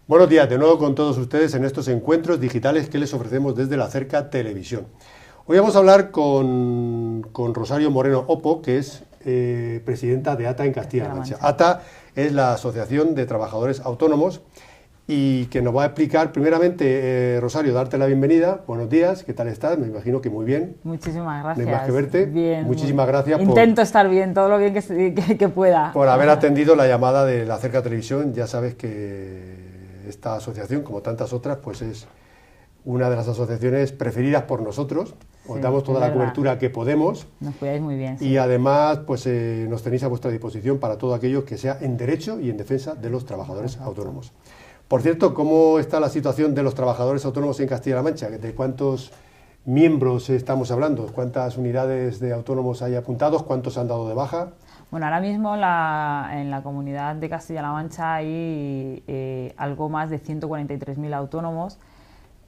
Buenos días de nuevo con todos ustedes en estos encuentros digitales que les ofrecemos desde la Cerca Televisión. Hoy vamos a hablar con Rosario Moreno Opo, que es presidenta de ATA en Castilla-La Mancha. ATA es la Asociación de Trabajadores Autónomos y que nos va a explicar, primeramente, Rosario, darte la bienvenida. Buenos días, ¿qué tal estás? Me imagino que muy bien. Muchísimas gracias. No hay más que verte. Bien. Muchísimas gracias. Intento estar bien, todo lo bien que pueda. Por haber atendido la llamada de la Cerca Televisión. Ya sabes que esta asociación, como tantas otras, pues es una de las asociaciones preferidas por nosotros. Os damos toda la cobertura que podemos. Nos cuidáis muy bien. Sí. Y además, pues nos tenéis a vuestra disposición para todo aquello que sea en derecho y en defensa de los trabajadores autónomos. Por cierto, ¿cómo está la situación de los trabajadores autónomos en Castilla-La Mancha? ¿De cuántos miembros estamos hablando? ¿Cuántas unidades de autónomos hay apuntados? ¿Cuántos han dado de baja? Bueno, ahora mismo en la comunidad de Castilla-La Mancha hay algo más de 143.000 autónomos,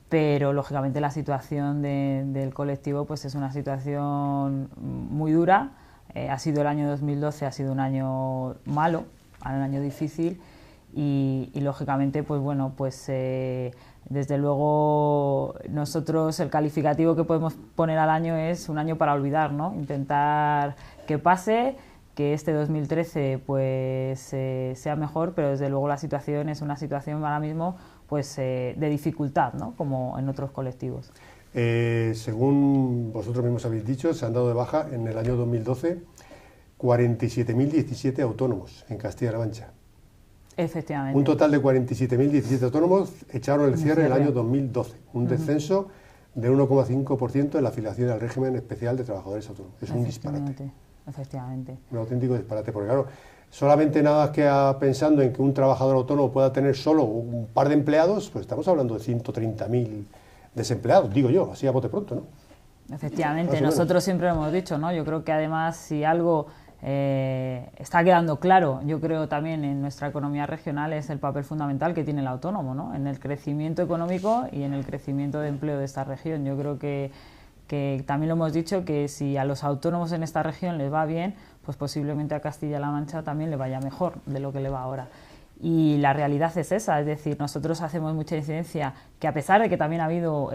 pero lógicamente la situación del colectivo pues es una situación muy dura. Ha sido el año 2012, ha sido un año malo, un año difícil y lógicamente pues bueno, pues desde luego nosotros el calificativo que podemos poner al año es un año para olvidar, ¿no? Intentar que pase, que este 2013 pues sea mejor, pero desde luego la situación es una situación ahora mismo pues de dificultad, ¿no? Como en otros colectivos. Según vosotros mismos habéis dicho, se han dado de baja en el año 2012 47.017 autónomos en Castilla-La Mancha. Efectivamente. Un total de 47.017 autónomos echaron el cierre en el año 2012, un descenso de 1,5% en la afiliación al régimen especial de trabajadores autónomos. Es un disparate. Efectivamente. Un auténtico disparate, porque claro, solamente nada que pensando en que un trabajador autónomo pueda tener solo un par de empleados, pues estamos hablando de 130.000 desempleados, digo yo, así a bote pronto, ¿no? Efectivamente, nosotros siempre lo hemos dicho, ¿no? Yo creo que además si algo está quedando claro, yo creo también en nuestra economía regional, es el papel fundamental que tiene el autónomo, ¿no? En el crecimiento económico y en el crecimiento de empleo de esta región. Yo creo que también lo hemos dicho, que si a los autónomos en esta región les va bien, pues posiblemente a Castilla-La Mancha también le vaya mejor de lo que le va ahora. Y la realidad es esa, es decir, nosotros hacemos mucha incidencia, que a pesar de que también ha habido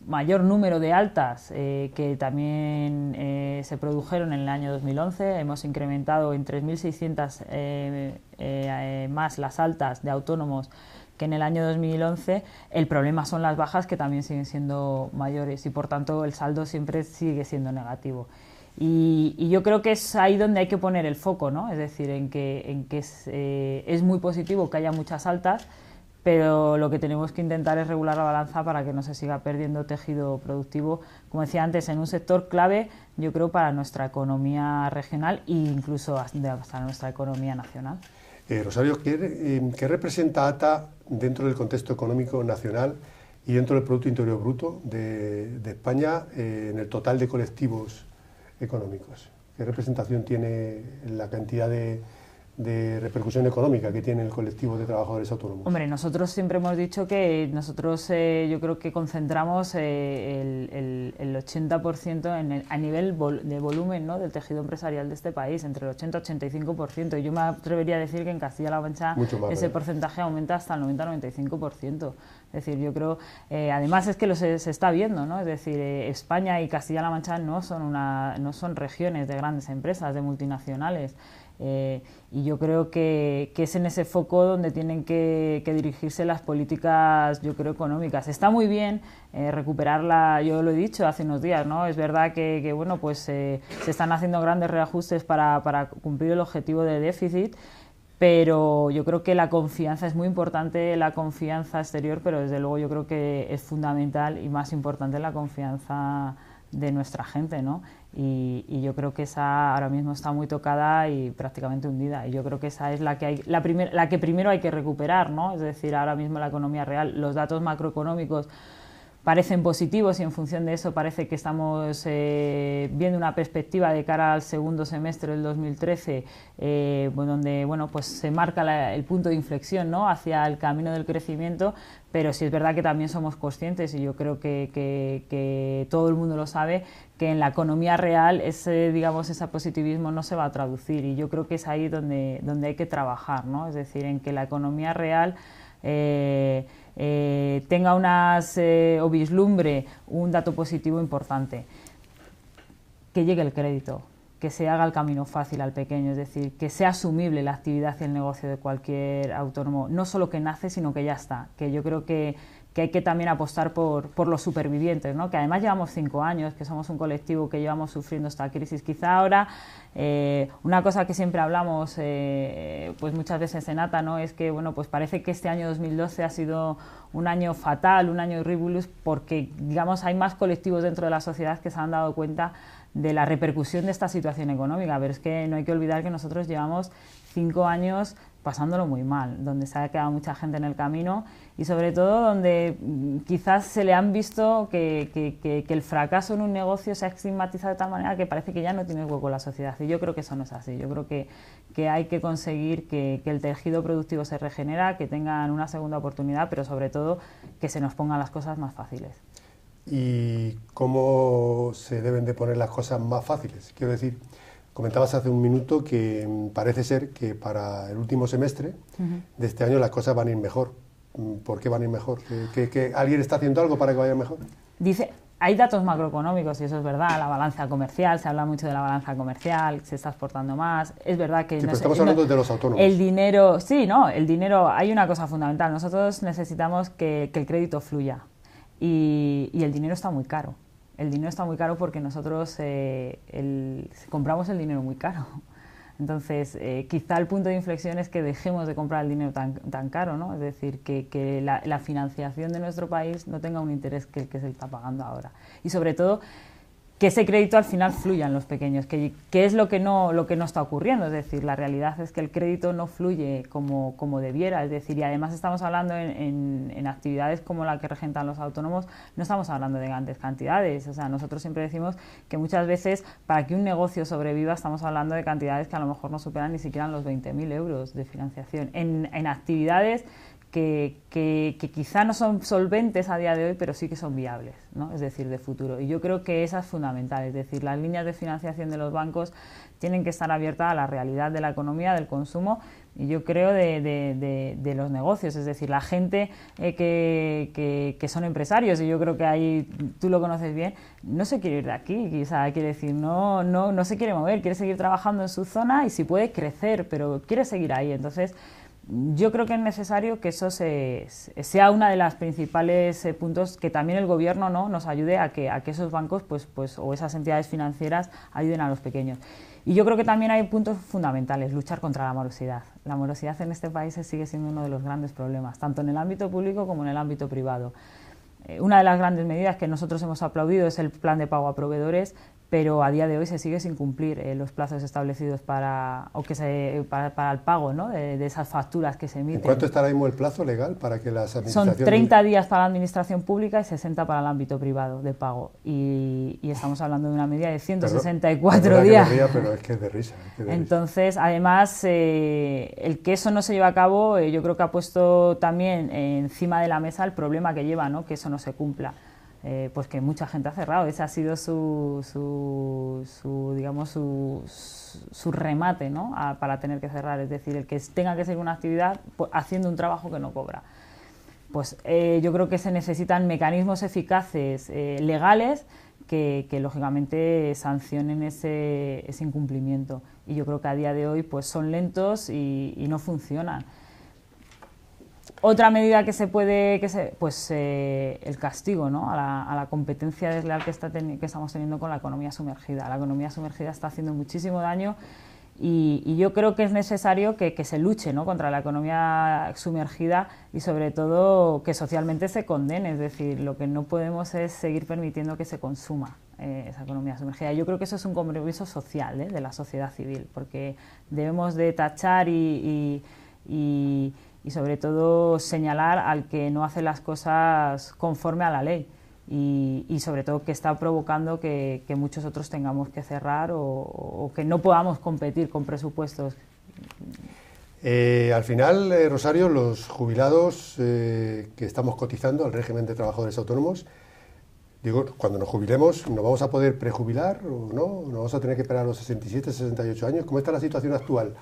mayor número de altas que también se produjeron en el año 2011, hemos incrementado en 3.600 más las altas de autónomos que en el año 2011, el problema son las bajas, que también siguen siendo mayores y por tanto el saldo siempre sigue siendo negativo. Y yo creo que es ahí donde hay que poner el foco, ¿no? Es decir, en que es muy positivo que haya muchas altas, pero lo que tenemos que intentar es regular la balanza para que no se siga perdiendo tejido productivo, como decía antes, en un sector clave, yo creo, para nuestra economía regional e incluso hasta nuestra economía nacional. Rosario, ¿qué representa ATA dentro del contexto económico nacional y dentro del Producto Interior Bruto de España en el total de colectivos económicos? ¿Qué representación tiene la cantidad de repercusión económica que tiene el colectivo de trabajadores autónomos? Hombre, nosotros siempre hemos dicho que nosotros yo creo que concentramos el 80% a nivel de volumen, ¿no?, del tejido empresarial de este país, entre el 80 y 85%. Yo me atrevería a decir que en Castilla-La Mancha ese porcentaje aumenta hasta el 90-95%. Es decir, yo creo, además es que se está viendo, ¿no? Es decir, España y Castilla-La Mancha no son regiones de grandes empresas, de multinacionales. Y yo creo que es en ese foco donde tienen que dirigirse las políticas, yo creo, económicas. Está muy bien recuperarla, yo lo he dicho hace unos días, ¿no? Es verdad que bueno, pues se están haciendo grandes reajustes para cumplir el objetivo de déficit, pero yo creo que la confianza es muy importante, la confianza exterior, pero desde luego yo creo que es fundamental y más importante la confianza de nuestra gente, ¿no? Y yo creo que esa ahora mismo está muy tocada y prácticamente hundida, y yo creo que esa es la que primero hay que recuperar, ¿no? Es decir, ahora mismo la economía real, los datos macroeconómicos parecen positivos y en función de eso parece que estamos viendo una perspectiva de cara al segundo semestre del 2013 donde bueno, pues se marca el punto de inflexión, ¿no?, hacia el camino del crecimiento, pero sí es verdad que también somos conscientes, y yo creo que todo el mundo lo sabe, que en la economía real ese positivismo no se va a traducir, y yo creo que es ahí donde hay que trabajar, ¿no? Es decir, en que la economía real tenga o vislumbre un dato positivo importante, que llegue el crédito, que se haga el camino fácil al pequeño, es decir, que sea asumible la actividad y el negocio de cualquier autónomo, no solo que nace, sino que ya está, que yo creo que hay que también apostar por los supervivientes, ¿no? Que además llevamos 5 años, que somos un colectivo que llevamos sufriendo esta crisis. Quizá ahora, una cosa que siempre hablamos, pues muchas veces en ATA, ¿no? Es que, bueno, pues parece que este año 2012 ha sido un año fatal, un año horrible, porque, digamos, hay más colectivos dentro de la sociedad que se han dado cuenta de la repercusión de esta situación económica, pero es que no hay que olvidar que nosotros llevamos 5 años pasándolo muy mal, donde se ha quedado mucha gente en el camino y sobre todo donde quizás se le han visto que el fracaso en un negocio se ha estigmatizado de tal manera que parece que ya no tiene hueco en la sociedad, y yo creo que eso no es así. Yo creo que hay que conseguir que el tejido productivo se regenera, que tengan una segunda oportunidad, pero sobre todo que se nos pongan las cosas más fáciles. ¿Y cómo se deben de poner las cosas más fáciles? Quiero decir, comentabas hace un minuto que parece ser que para el último semestre de este año las cosas van a ir mejor. ¿Por qué van a ir mejor? ¿Que alguien está haciendo algo para que vaya mejor? Hay datos macroeconómicos y eso es verdad, la balanza comercial, se habla mucho de la balanza comercial, se está exportando más, es verdad que... Sí, pero estamos hablando de los autónomos. El dinero, sí, no, el dinero, hay una cosa fundamental, nosotros necesitamos que el crédito fluya y el dinero está muy caro. El dinero está muy caro porque nosotros compramos el dinero muy caro. Entonces, quizá el punto de inflexión es que dejemos de comprar el dinero tan caro, ¿no? Es decir, que la financiación de nuestro país no tenga un interés que el que se está pagando ahora. Y sobre todo, que ese crédito al final fluya en los pequeños, que es lo que no está ocurriendo. Es decir, la realidad es que el crédito no fluye como debiera. Es decir, y además estamos hablando en actividades como la que regentan los autónomos, no estamos hablando de grandes cantidades. O sea, nosotros siempre decimos que muchas veces para que un negocio sobreviva estamos hablando de cantidades que a lo mejor no superan ni siquiera los 20.000 euros de financiación en actividades que quizá no son solventes a día de hoy, pero sí que son viables, ¿no? Es decir, de futuro. Y yo creo que esa es fundamental, es decir, las líneas de financiación de los bancos tienen que estar abiertas a la realidad de la economía, del consumo y yo creo de los negocios, es decir, la gente que son empresarios, y yo creo que ahí tú lo conoces bien, no se quiere ir de aquí, quizá quiere decir, no se quiere mover, quiere seguir trabajando en su zona y si puede crecer, pero quiere seguir ahí. Entonces, yo creo que es necesario que eso sea una de las principales puntos que también el gobierno, ¿no?, nos ayude a que esos bancos pues, o esas entidades financieras ayuden a los pequeños. Y yo creo que también hay puntos fundamentales, luchar contra la morosidad. La morosidad en este país sigue siendo uno de los grandes problemas, tanto en el ámbito público como en el ámbito privado. Una de las grandes medidas que nosotros hemos aplaudido es el plan de pago a proveedores, pero a día de hoy se sigue sin cumplir los plazos establecidos para el pago, ¿no?, de esas facturas que se emiten. ¿En cuánto está ahora mismo el plazo legal para que las administraciones...? Son 30 días para la administración pública y 60 para el ámbito privado de pago. Y estamos hablando de una media de 164 días. Que me ría, pero es que es de risa. Entonces, además, el que eso no se lleve a cabo, yo creo que ha puesto también encima de la mesa el problema que lleva, ¿no?, que eso no se cumpla. Pues que mucha gente ha cerrado. Ese ha sido su remate, ¿no?, para tener que cerrar. Es decir, el que tenga que seguir una actividad pues, haciendo un trabajo que no cobra. Pues yo creo que se necesitan mecanismos eficaces legales que lógicamente sancionen ese incumplimiento. Y yo creo que a día de hoy pues son lentos y no funcionan. Otra medida que se puede, el castigo, ¿no?, a la competencia desleal que estamos teniendo con la economía sumergida. La economía sumergida está haciendo muchísimo daño y yo creo que es necesario que se luche, ¿no?, contra la economía sumergida y sobre todo que socialmente se condene. Es decir, lo que no podemos es seguir permitiendo que se consuma esa economía sumergida. Yo creo que eso es un compromiso social, de la sociedad civil, porque debemos de tachar y sobre todo señalar al que no hace las cosas conforme a la ley y sobre todo que está provocando que muchos otros tengamos que cerrar o que no podamos competir con presupuestos. Al final, Rosario, los jubilados que estamos cotizando al régimen de trabajadores autónomos, digo, cuando nos jubilemos, ¿nos vamos a poder prejubilar o no? ¿Nos vamos a tener que esperar a los 67, 68 años? ¿Cómo está la situación actual?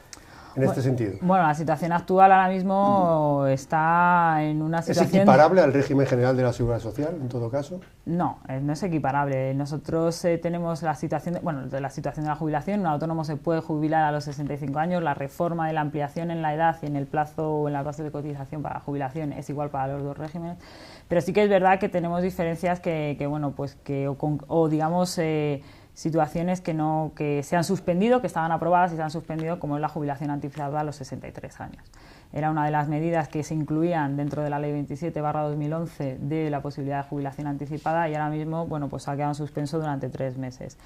en este sentido? Bueno, la situación actual ahora mismo está en una situación... ¿Es equiparable al régimen general de la Seguridad Social, en todo caso? No, no es equiparable. Nosotros tenemos la situación, de la situación de la jubilación. Un autónomo se puede jubilar a los 65 años. La reforma de la ampliación en la edad y en el plazo o en la base de cotización para la jubilación es igual para los dos regímenes. Pero sí que es verdad que tenemos diferencias situaciones que se han suspendido, que estaban aprobadas y se han suspendido, como es la jubilación anticipada a los 63 años. Era una de las medidas que se incluían dentro de la Ley 27/2011 de la posibilidad de jubilación anticipada y ahora mismo, se ha quedado en suspenso durante 3 meses.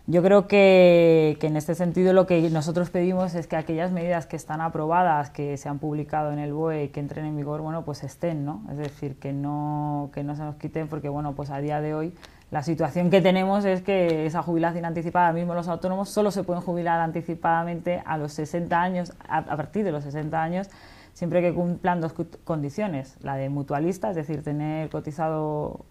Yo creo que en este sentido lo que nosotros pedimos es que aquellas medidas que están aprobadas, que se han publicado en el BOE y que entren en vigor, estén, ¿no? Es decir, que no se nos quiten, porque a día de hoy la situación que tenemos es que esa jubilación anticipada, ahora mismo los autónomos solo se pueden jubilar anticipadamente a los 60 años, a partir de los 60 años, siempre que cumplan 2 condiciones. La de mutualista, es decir, tener cotizado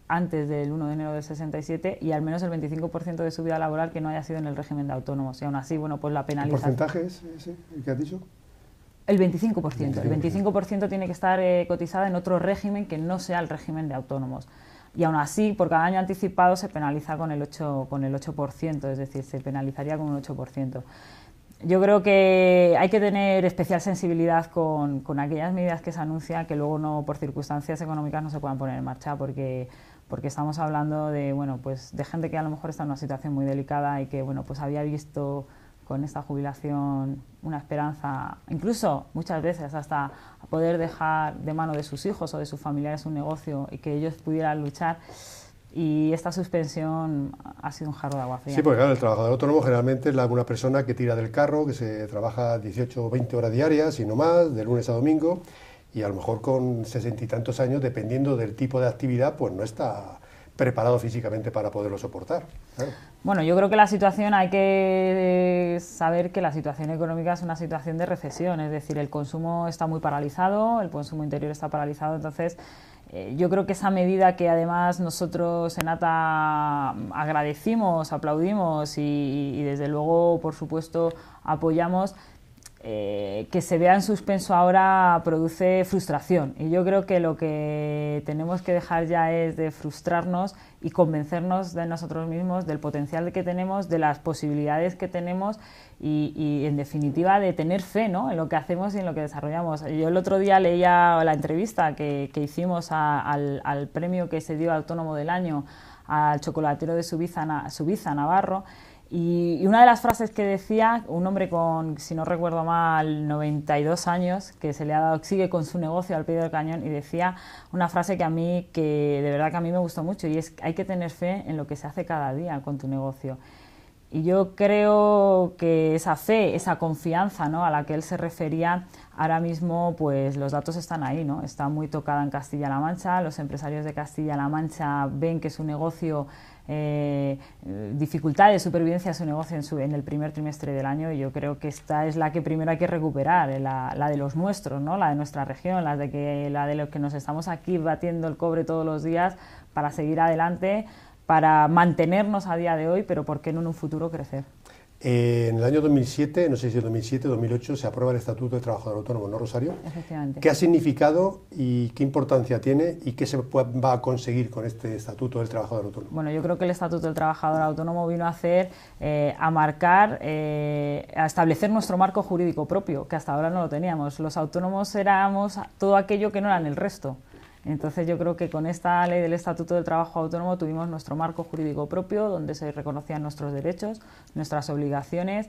antes del 1 de enero del 67 y al menos el 25% de su vida laboral que no haya sido en el régimen de autónomos. Y aún así, la penalización... ¿El porcentaje es ese que has dicho? El 25%. El 25% tiene que estar cotizada en otro régimen que no sea el régimen de autónomos. Y aún así, por cada año anticipado se penaliza con el 8%, es decir, se penalizaría con un 8%. Yo creo que hay que tener especial sensibilidad con aquellas medidas que se anuncian que luego no, por circunstancias económicas, no se puedan poner en marcha, porque estamos hablando de gente que a lo mejor está en una situación muy delicada y que había visto con esta jubilación una esperanza, incluso muchas veces hasta poder dejar de mano de sus hijos o de sus familiares un negocio y que ellos pudieran luchar, y esta suspensión ha sido un jarro de agua fría. Sí, porque claro, el trabajador autónomo generalmente es una persona que tira del carro, que se trabaja 18 o 20 horas diarias y no más, de lunes a domingo, y a lo mejor con 60 y tantos años, dependiendo del tipo de actividad, no está preparado físicamente para poderlo soportar. Claro. Bueno, yo creo que la situación, hay que saber que la situación económica es una situación de recesión, es decir, el consumo está muy paralizado, el consumo interior está paralizado, entonces yo creo que esa medida que además nosotros en ATA agradecimos, aplaudimos y desde luego, por supuesto, apoyamos, que se vea en suspenso ahora produce frustración, y yo creo que lo que tenemos que dejar ya es de frustrarnos y convencernos de nosotros mismos, del potencial que tenemos, de las posibilidades que tenemos y en definitiva de tener fe, ¿no?, en lo que hacemos y en lo que desarrollamos. Yo el otro día leía la entrevista que hicimos al premio que se dio Autónomo del Año al chocolatero de Subiza, Navarro. Y una de las frases que decía, un hombre con, si no recuerdo mal, 92 años, que se le ha dado, sigue con su negocio al pie del cañón, y decía una frase que de verdad que a mí me gustó mucho, y es: hay que tener fe en lo que se hace cada día con tu negocio. Y yo creo que esa fe, esa confianza, ¿no?, a la que él se refería, ahora mismo los datos están ahí, ¿no? Está muy tocada en Castilla-La Mancha, los empresarios de Castilla-La Mancha ven que su negocio, dificultad de supervivencia de su negocio en el primer trimestre del año, y yo creo que esta es la que primero hay que recuperar, la de los nuestros, ¿no?, la de nuestra región, la de los que nos estamos aquí batiendo el cobre todos los días para seguir adelante, para mantenernos a día de hoy, pero ¿por qué no en un futuro crecer? En el año 2007, no sé si es 2007 o 2008, se aprueba el Estatuto del Trabajador Autónomo, ¿no, Rosario? Efectivamente. ¿Qué ha significado y qué importancia tiene y qué se va a conseguir con este Estatuto del Trabajador Autónomo? Bueno, yo creo que el Estatuto del Trabajador Autónomo vino a hacer, a marcar, a establecer nuestro marco jurídico propio, que hasta ahora no lo teníamos. Los autónomos éramos todo aquello que no eran el resto. Entonces yo creo que con esta ley del Estatuto del Trabajo Autónomo tuvimos nuestro marco jurídico propio, donde se reconocían nuestros derechos, nuestras obligaciones,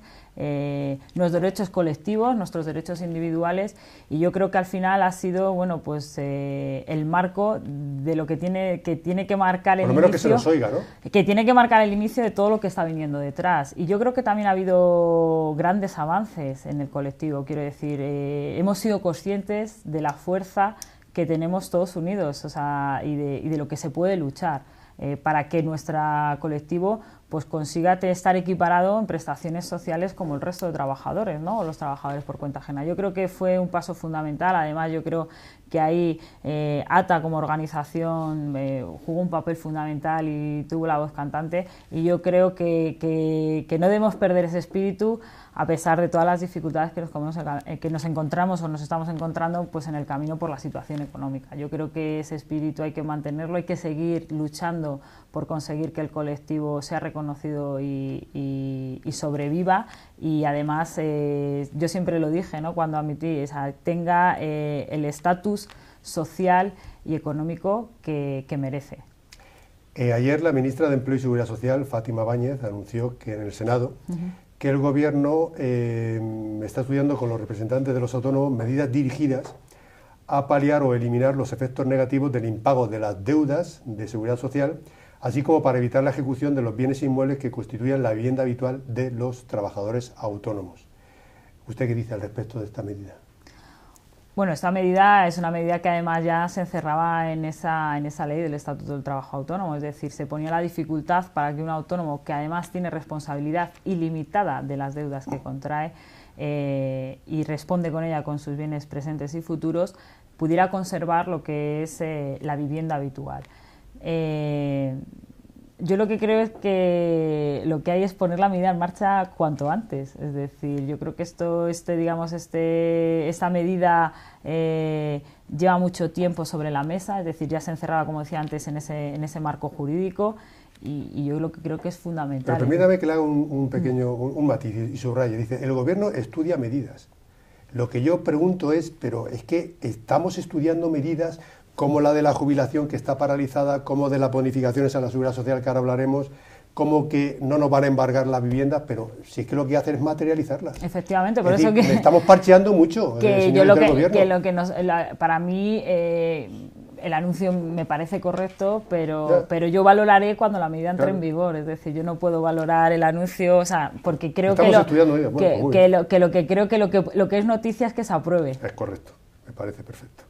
los derechos colectivos, nuestros derechos individuales, y yo creo que al final ha sido el marco de lo que tiene que marcar el inicio. Por lo menos que se nos oiga, ¿no? Que tiene que marcar el inicio de todo lo que está viniendo detrás. Y yo creo que también ha habido grandes avances en el colectivo, quiero decir, hemos sido conscientes de la fuerza que tenemos todos unidos, y de lo que se puede luchar para que nuestro colectivo pues consiga estar equiparado en prestaciones sociales como el resto de trabajadores, ¿no? O los trabajadores por cuenta ajena. Yo creo que fue un paso fundamental. Además, yo creo que ahí ATA como organización jugó un papel fundamental y tuvo la voz cantante, y yo creo que no debemos perder ese espíritu a pesar de todas las dificultades que nos encontramos o nos estamos encontrando pues en el camino por la situación económica. Yo creo que ese espíritu hay que mantenerlo, hay que seguir luchando por conseguir que el colectivo sea reconocido y sobreviva, y además yo siempre lo dije, ¿no?, cuando admití, o sea, tenga el estatus social y económico que merece. Ayer la ministra de Empleo y Seguridad Social, Fátima Báñez, anunció que en el Senado que el Gobierno está estudiando con los representantes de los autónomos medidas dirigidas a paliar o eliminar los efectos negativos del impago de las deudas de seguridad social, así como para evitar la ejecución de los bienes inmuebles que constituyan la vivienda habitual de los trabajadores autónomos. ¿Usted qué dice al respecto de esta medida? Bueno, esta medida es una medida que además ya se encerraba en esa ley del Estatuto del Trabajo Autónomo, es decir, se ponía la dificultad para que un autónomo que además tiene responsabilidad ilimitada de las deudas que contrae y responde con ella con sus bienes presentes y futuros, pudiera conservar lo que es la vivienda habitual. Yo lo que creo es que lo que hay es poner la medida en marcha cuanto antes. Es decir, yo creo que esta medida lleva mucho tiempo sobre la mesa, es decir, ya se encerraba, como decía antes, en ese marco jurídico, y yo lo que creo que es fundamental. Pero permítame que le haga un pequeño matiz y subraye. Dice, el Gobierno estudia medidas. Lo que yo pregunto es, pero es que estamos estudiando medidas como la de la jubilación, que está paralizada, como de las bonificaciones a la seguridad social, que ahora hablaremos, como que no nos van a embargar las viviendas, pero si es que lo que hacen es materializarlas. Efectivamente, por es eso decir, que estamos parcheando mucho. Para mí el anuncio me parece correcto, pero yo valoraré cuando la medida entre en vigor. Es decir, yo no puedo valorar el anuncio, o sea, porque creo que lo que es noticia es que se apruebe. Es correcto, me parece perfecto.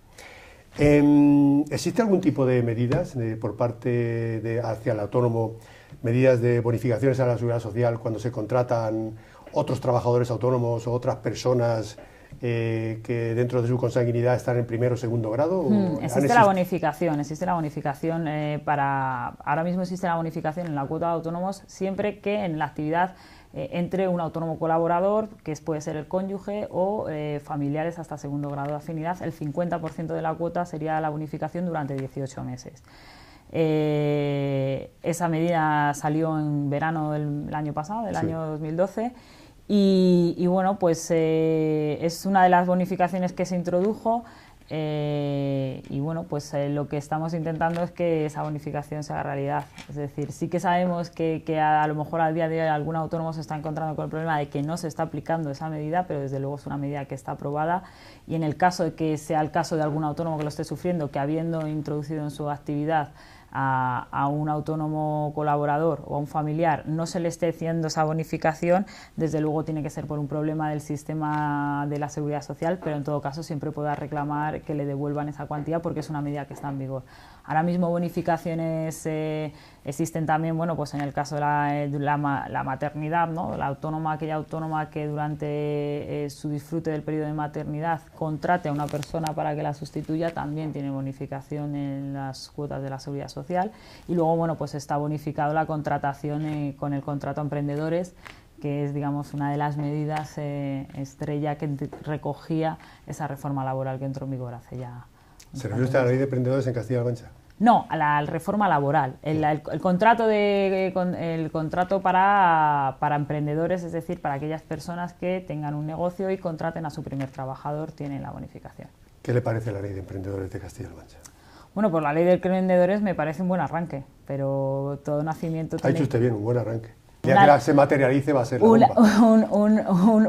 ¿Existe algún tipo de medidas por parte hacia el autónomo, medidas de bonificaciones a la seguridad social cuando se contratan otros trabajadores autónomos o otras personas que dentro de su consanguinidad están en primero o segundo grado? Existe la bonificación. Ahora mismo existe la bonificación en la cuota de autónomos siempre que en la actividad entre un autónomo colaborador, que puede ser el cónyuge, o familiares hasta segundo grado de afinidad. El 50% de la cuota sería la bonificación durante 18 meses. Esa medida salió en verano del año pasado, del año 2012, y bueno, pues es una de las bonificaciones que se introdujo. Y bueno, pues lo que estamos intentando es que esa bonificación se haga realidad. Es decir, sí que sabemos que a lo mejor al día de hoy algún autónomo se está encontrando con el problema de que no se está aplicando esa medida, pero desde luego es una medida que está aprobada, y en el caso de que sea el caso de algún autónomo que lo esté sufriendo, que habiendo introducido en su actividad a un autónomo colaborador o a un familiar no se le esté haciendo esa bonificación, desde luego tiene que ser por un problema del sistema de la seguridad social, pero en todo caso siempre podrá reclamar que le devuelvan esa cuantía porque es una medida que está en vigor. Ahora mismo bonificaciones existen también, bueno, pues en el caso de la maternidad, ¿no? Aquella autónoma que durante su disfrute del periodo de maternidad contrate a una persona para que la sustituya, también tiene bonificación en las cuotas de la seguridad social. Y luego, bueno, pues está bonificado la contratación con el contrato a emprendedores, que es, digamos, una de las medidas estrella que recogía esa reforma laboral que entró en vigor hace ya. ¿Se refiere usted a la ley de emprendedores en Castilla-La Mancha? No, a la reforma laboral. El contrato para emprendedores, es decir, para aquellas personas que tengan un negocio y contraten a su primer trabajador, tienen la bonificación. ¿Qué le parece la ley de emprendedores de Castilla-La Mancha? Bueno, pues la ley de emprendedores me parece un buen arranque, pero todo nacimiento Ha hecho usted bien, un buen arranque. Ya que se materialice va a ser la bomba.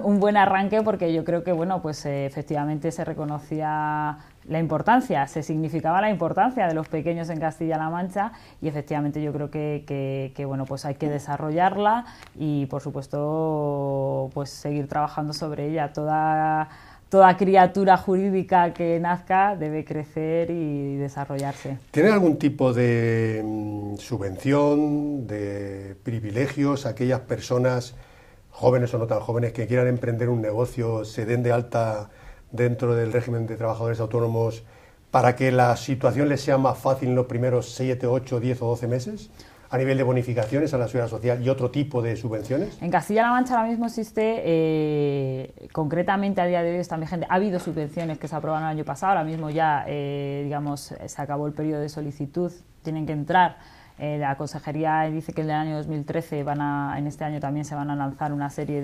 Un buen arranque, porque yo creo que, bueno, pues efectivamente se reconocía la importancia, se significaba la importancia de los pequeños en Castilla-La Mancha, y efectivamente yo creo que bueno, pues hay que desarrollarla y, por supuesto, pues seguir trabajando sobre ella. Toda toda criatura jurídica que nazca debe crecer y desarrollarse. ¿Tiene algún tipo de subvención, de privilegios, aquellas personas, jóvenes o no tan jóvenes, que quieran emprender un negocio, se den de alta dentro del régimen de trabajadores autónomos para que la situación les sea más fácil en los primeros 7, 8, 10 o 12 meses? A nivel de bonificaciones a la seguridad social y otro tipo de subvenciones. En Castilla-La Mancha ahora mismo existe, concretamente a día de hoy están vigentes, ha habido subvenciones que se aprobaron el año pasado, ahora mismo ya, digamos, se acabó el periodo de solicitud, tienen que entrar. La Consejería dice que en el año 2013 en este año también se van a lanzar una serie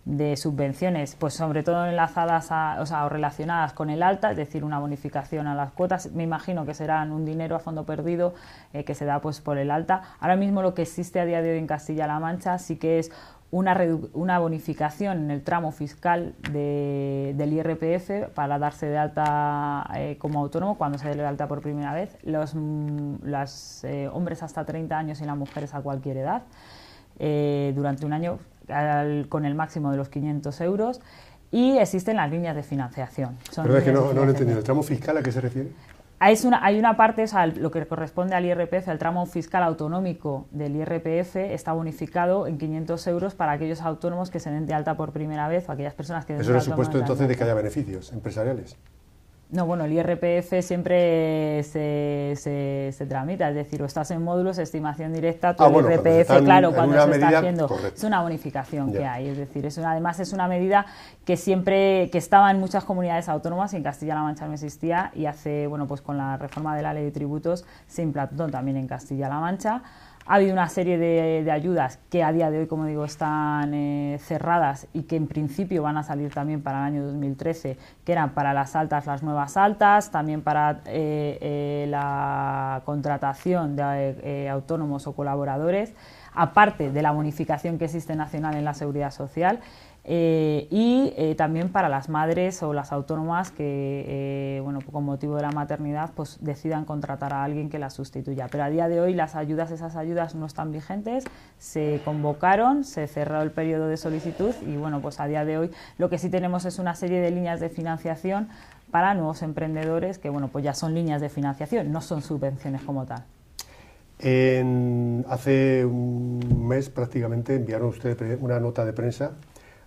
de subvenciones, pues sobre todo enlazadas o relacionadas con el alta, es decir, una bonificación a las cuotas. Me imagino que serán un dinero a fondo perdido que se da pues por el alta. Ahora mismo lo que existe a día de hoy en Castilla-La Mancha sí que es una bonificación en el tramo fiscal del IRPF para darse de alta como autónomo cuando se dé de alta por primera vez. Los hombres hasta 30 años y las mujeres a cualquier edad durante un año con el máximo de los 500 euros y existen las líneas de financiación. Pero es que no lo he entendido. ¿El tramo fiscal a qué se refiere? Hay una parte, o sea, lo que corresponde al IRPF, el tramo fiscal autonómico del IRPF está bonificado en 500 euros para aquellos autónomos que se den de alta por primera vez o aquellas personas que... Eso en el supuesto entonces de que haya beneficios empresariales. No, bueno, el IRPF siempre se tramita, es decir, o estás en módulos, estimación directa, el IRPF, claro, cuando se está haciendo, correcto. Es una bonificación que hay, es decir, además es una medida que que estaba en muchas comunidades autónomas y en Castilla-La Mancha no existía y pues con la reforma de la ley de tributos se implantó también en Castilla-La Mancha. Ha habido una serie de ayudas que a día de hoy, como digo, están cerradas y que en principio van a salir también para el año 2013, que eran para las nuevas altas, también para la contratación de autónomos o colaboradores, aparte de la bonificación que existe nacional en la Seguridad Social. Y también para las madres o las autónomas que, con motivo de la maternidad, pues decidan contratar a alguien que las sustituya. Pero a día de hoy esas ayudas no están vigentes, se convocaron, se cerró el periodo de solicitud y pues a día de hoy lo que sí tenemos es una serie de líneas de financiación para nuevos emprendedores que, pues ya son líneas de financiación, no son subvenciones como tal. Hace un mes prácticamente enviaron ustedes una nota de prensa,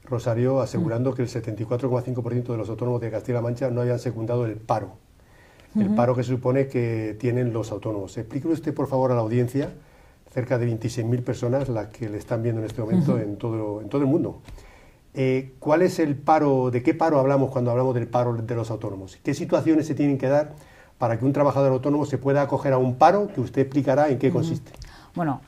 Rosario, asegurando que el 74,5% de los autónomos de Castilla-La Mancha no hayan secundado el paro. El paro que se supone que tienen los autónomos. Explíqueme usted, por favor, a la audiencia, cerca de 26.000 personas las que le están viendo en este momento en todo el mundo. ¿Cuál es el paro? ¿De qué paro hablamos cuando hablamos del paro de los autónomos? ¿Qué situaciones se tienen que dar para que un trabajador autónomo se pueda acoger a un paro que usted explicará en qué consiste? Bueno,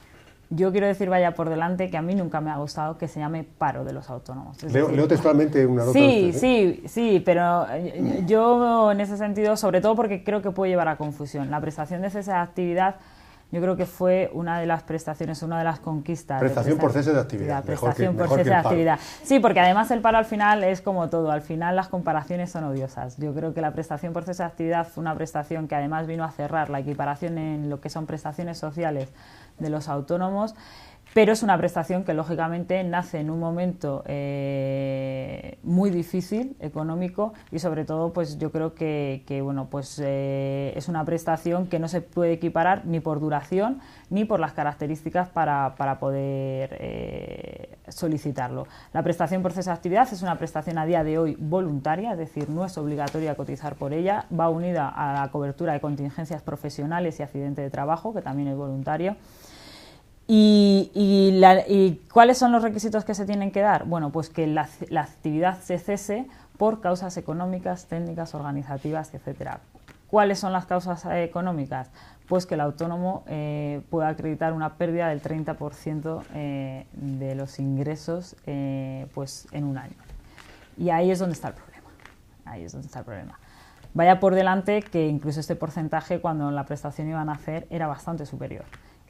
yo quiero decir, vaya por delante, que a mí nunca me ha gustado que se llame paro de los autónomos. Leo textualmente una nota. Sí, pero yo en ese sentido, sobre todo porque creo que puede llevar a confusión. La prestación de cese de actividad, yo creo que fue una de las prestaciones, una de las conquistas. Prestación por cese de actividad. Prestación por cese de actividad. Sí, porque además el paro al final es como todo, al final las comparaciones son odiosas. Yo creo que la prestación por cese de actividad fue una prestación que además vino a cerrar la equiparación en lo que son prestaciones sociales de los autónomos, pero es una prestación que lógicamente nace en un momento muy difícil económico y sobre todo pues yo creo que es una prestación que no se puede equiparar ni por duración ni por las características para poder solicitarlo. La prestación por cese de actividad es una prestación a día de hoy voluntaria, es decir, no es obligatoria cotizar por ella, va unida a la cobertura de contingencias profesionales y accidente de trabajo, que también es voluntario. ¿Y cuáles son los requisitos que se tienen que dar? Bueno, pues que la actividad se cese por causas económicas, técnicas, organizativas, etcétera. ¿Cuáles son las causas económicas? Pues que el autónomo pueda acreditar una pérdida del 30% de los ingresos pues en un año. Y ahí es donde está el problema. Vaya por delante que incluso este porcentaje, cuando la prestación iban a hacer, era bastante superior.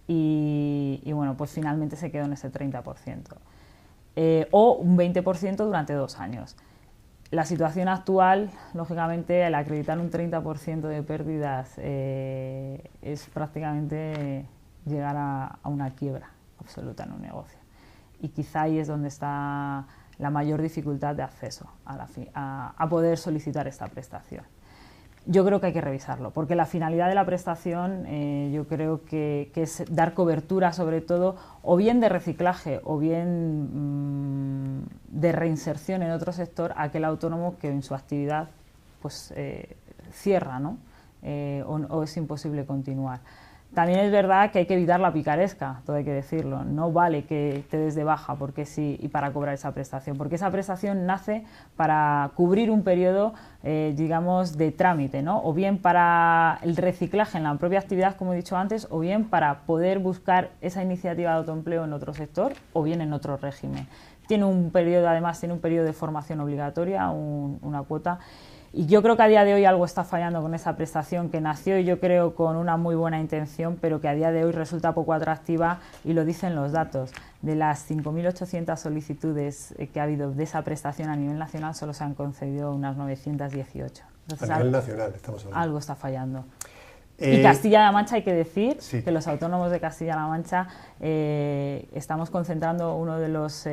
Y pues finalmente se quedó en ese 30%. O un 20% durante 2 años. La situación actual, lógicamente, al acreditar un 30% de pérdidas es prácticamente llegar a una quiebra absoluta en un negocio. Y quizá ahí es donde está la mayor dificultad de acceso a poder solicitar esta prestación. Yo creo que hay que revisarlo, porque la finalidad de la prestación yo creo que es dar cobertura, sobre todo, o bien de reciclaje o bien de reinserción en otro sector, a aquel autónomo que en su actividad pues, cierra, ¿no? O es imposible continuar. También es verdad que hay que evitar la picaresca, todo hay que decirlo. No vale que te des de baja porque sí y para cobrar esa prestación, porque esa prestación nace para cubrir un periodo, digamos, de trámite, ¿no? O bien para el reciclaje en la propia actividad, como he dicho antes, o bien para poder buscar esa iniciativa de autoempleo en otro sector o bien en otro régimen. Tiene un periodo, además, tiene un periodo de formación obligatoria, una cuota. Y yo creo que a día de hoy algo está fallando con esa prestación que nació, yo creo, con una muy buena intención, pero que a día de hoy resulta poco atractiva y lo dicen los datos. De las 5.800 solicitudes que ha habido de esa prestación a nivel nacional, solo se han concedido unas 918. Entonces, a nivel nacional estamos hablando. Algo está fallando. Y Castilla-La Mancha, hay que decir que los autónomos de Castilla-La Mancha estamos concentrando uno de los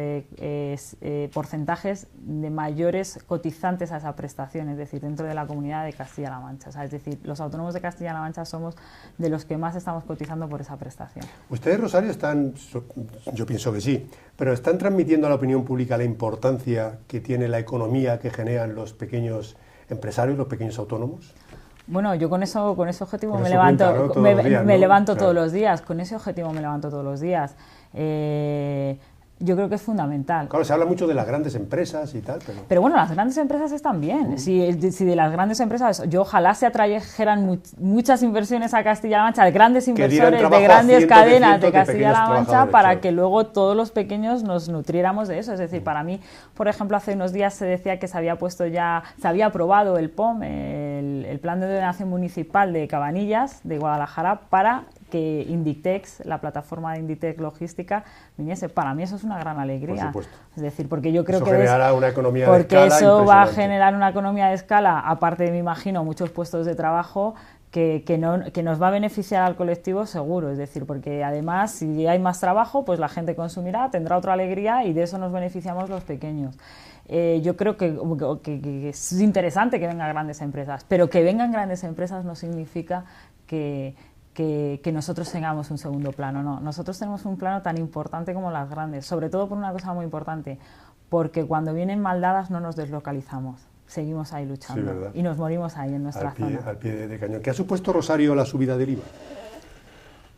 porcentajes de mayores cotizantes a esa prestación, es decir, dentro de la comunidad de Castilla-La Mancha. O sea, es decir, los autónomos de Castilla-La Mancha somos de los que más estamos cotizando por esa prestación. Ustedes, Rosario, están, yo pienso que sí, pero ¿están transmitiendo a la opinión pública la importancia que tiene la economía que generan los pequeños empresarios, los pequeños autónomos? Bueno, yo con ese objetivo me levanto, me levanto todos los días, con ese objetivo me levanto todos los días. Yo creo que es fundamental. Claro, se habla mucho de las grandes empresas y tal, pero bueno, las grandes empresas están bien. Si de las grandes empresas, yo ojalá se atrajeran muchas inversiones a Castilla-La Mancha, de grandes inversores, de grandes cadenas de Castilla-La Mancha, para que luego todos los pequeños nos nutriéramos de eso. Es decir, para mí, por ejemplo, hace unos días se decía que se había aprobado el POM, el Plan de Ordenación Municipal de Cabanillas, de Guadalajara, para que Inditex, la plataforma de Inditex Logística, viniese. Para mí eso es una gran alegría. Por supuesto. Es decir, porque yo creo eso que generará una economía de porque escala eso va a generar una economía de escala, aparte de, me imagino, muchos puestos de trabajo que nos va a beneficiar al colectivo seguro. Es decir, porque además si hay más trabajo, pues la gente consumirá, tendrá otra alegría y de eso nos beneficiamos los pequeños. Yo creo que es interesante que vengan grandes empresas, pero que vengan grandes empresas no significa que nosotros tengamos un segundo plano, no. Nosotros tenemos un plano tan importante como las grandes, sobre todo por una cosa muy importante, porque cuando vienen mal dadas no nos deslocalizamos, seguimos ahí luchando y nos morimos ahí en nuestra zona. Al pie de cañón. ¿Qué ha supuesto, Rosario, la subida del IVA?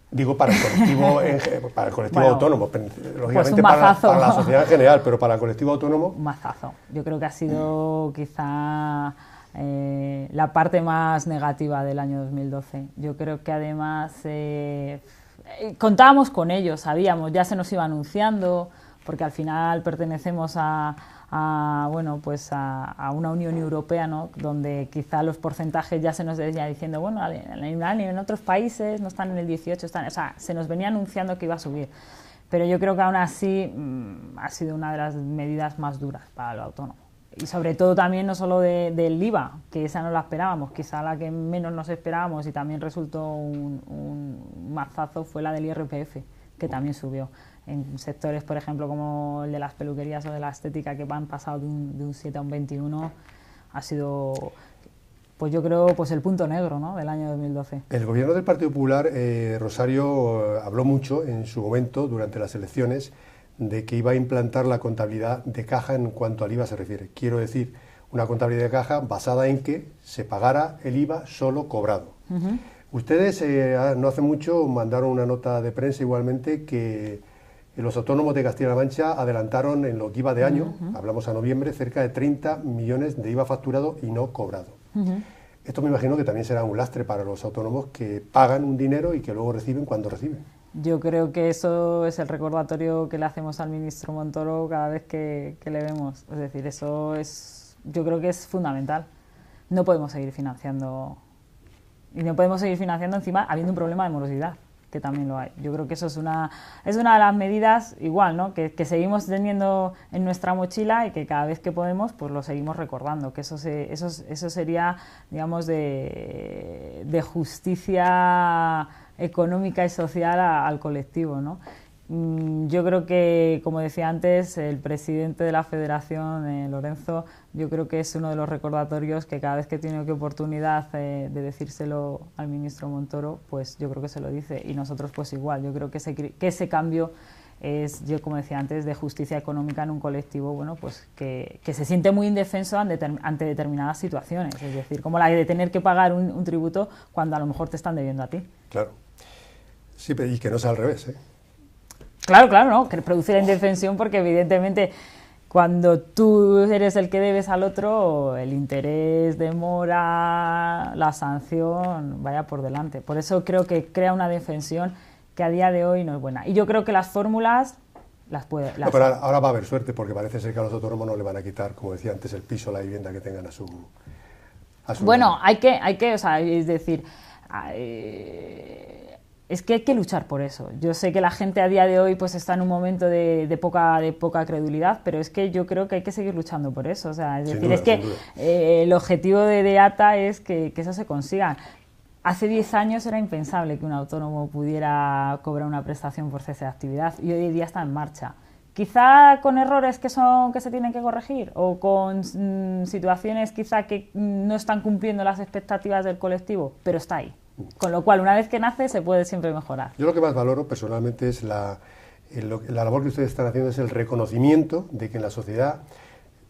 Digo, para el colectivo autónomo, lógicamente pues para la sociedad en general, pero para el colectivo autónomo... Un mazazo. Yo creo que ha sido quizá la parte más negativa del año 2012. Yo creo que además contábamos con ello, sabíamos, ya se nos iba anunciando, porque al final pertenecemos a una Unión Europea, ¿no? Donde quizá los porcentajes ya se nos venía diciendo, bueno, en otros países no están en el 18, o sea, se nos venía anunciando que iba a subir. Pero yo creo que aún así ha sido una de las medidas más duras para el autónomo. Y sobre todo también no solo del IVA, que esa no la esperábamos, quizá la que menos nos esperábamos y también resultó un mazazo fue la del IRPF, que también subió. En sectores, por ejemplo, como el de las peluquerías o de la estética, que han pasado de un 7 a un 21, ha sido, pues yo creo, pues el punto negro, ¿no?, del año 2012. El gobierno del Partido Popular, Rosario, habló mucho en su momento, durante las elecciones, de que iba a implantar la contabilidad de caja en cuanto al IVA se refiere. Quiero decir, una contabilidad de caja basada en que se pagara el IVA solo cobrado. Ustedes no hace mucho mandaron una nota de prensa igualmente que los autónomos de Castilla-La Mancha adelantaron en lo que iba de año, hablamos a noviembre, cerca de 30 millones de IVA facturado y no cobrado. Esto me imagino que también será un lastre para los autónomos que pagan un dinero y que luego reciben cuando reciben. Yo creo que eso es el recordatorio que le hacemos al ministro Montoro cada vez que le vemos. Es decir, eso es, yo creo que es fundamental. No podemos seguir financiando, y no podemos seguir financiando encima habiendo un problema de morosidad, que también lo hay. Yo creo que eso es una de las medidas, igual, ¿no?, que seguimos teniendo en nuestra mochila y que cada vez que podemos pues lo seguimos recordando, que eso sería, digamos, de justicia económica y social al colectivo, ¿no? Yo creo que, como decía antes, el presidente de la Federación, Lorenzo, yo creo que es uno de los recordatorios que cada vez que tiene oportunidad de decírselo al ministro Montoro, pues yo creo que se lo dice, y nosotros pues igual. Yo creo que ese cambio es, yo como decía antes, de justicia económica en un colectivo, bueno, pues que se siente muy indefenso ante determinadas situaciones, es decir, como la de tener que pagar un tributo cuando a lo mejor te están debiendo a ti. Claro. Sí, y que no sea al revés, ¿eh? Claro, ¿no? Que produce la indefensión porque evidentemente cuando tú eres el que debes al otro, el interés, demora, la sanción, vaya por delante. Por eso creo que crea una defensión que a día de hoy no es buena. Y yo creo que las fórmulas las puede... No, pero ahora va a haber suerte porque parece ser que a los autónomos no le van a quitar, como decía antes, el piso, la vivienda que tengan a su bueno, hay que, o sea, es decir... es que hay que luchar por eso. Yo sé que la gente a día de hoy pues está en un momento de poca credulidad, pero es que yo creo que hay que seguir luchando por eso. O sea, es decir, es que el objetivo de ATA es que eso se consiga. Hace 10 años era impensable que un autónomo pudiera cobrar una prestación por cese de actividad y hoy día está en marcha. Quizá con errores que se tienen que corregir o con situaciones quizá que no están cumpliendo las expectativas del colectivo, pero está ahí. Con lo cual, una vez que nace, se puede siempre mejorar. Yo lo que más valoro personalmente es la labor que ustedes están haciendo, es el reconocimiento de que en la sociedad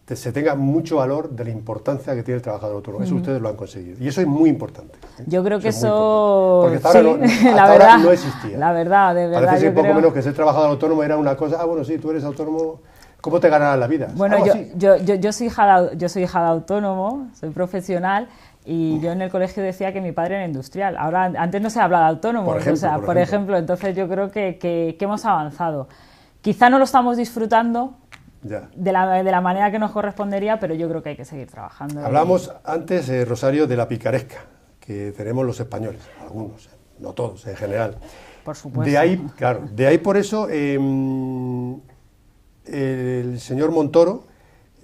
se tenga mucho valor de la importancia que tiene el trabajador autónomo. Eso ustedes lo han conseguido. Y eso es muy importante. Yo creo que eso... Porque hasta ahora no existía. La verdad, de verdad. Parece que poco menos que ser trabajador autónomo era una cosa, bueno, sí, tú eres autónomo, ¿cómo te ganarás la vida? Bueno, yo soy hija de autónomo, soy profesional. Y yo en el colegio decía que mi padre era industrial. Ahora, antes no se hablaba de autónomos, por ejemplo. Entonces yo creo que hemos avanzado. Quizá no lo estamos disfrutando de la manera que nos correspondería, pero yo creo que hay que seguir trabajando. Hablamos antes, Rosario, de la picaresca que tenemos los españoles, algunos, no todos, en general. Por supuesto. De ahí por eso el señor Montoro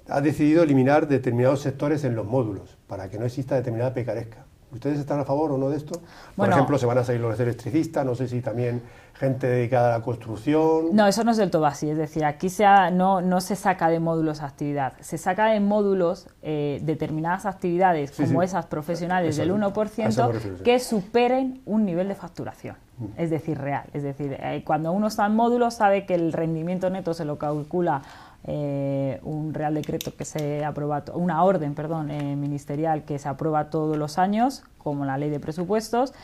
ha decidido eliminar determinados sectores en los módulos para que no exista determinada picaresca. ¿Ustedes están a favor o no de esto? Por ejemplo, se van a salir los electricistas, no sé si también gente dedicada a la construcción. No, eso no es del todo así, es decir, aquí no se saca de módulos actividad, se saca de módulos determinadas actividades, como esas profesionales del 1%, que superen un nivel de facturación, es decir, real. Es decir, cuando uno está en módulos sabe que el rendimiento neto se lo calcula un real decreto que se aprueba, una orden, ministerial que se aprueba todos los años, como la ley de presupuestos,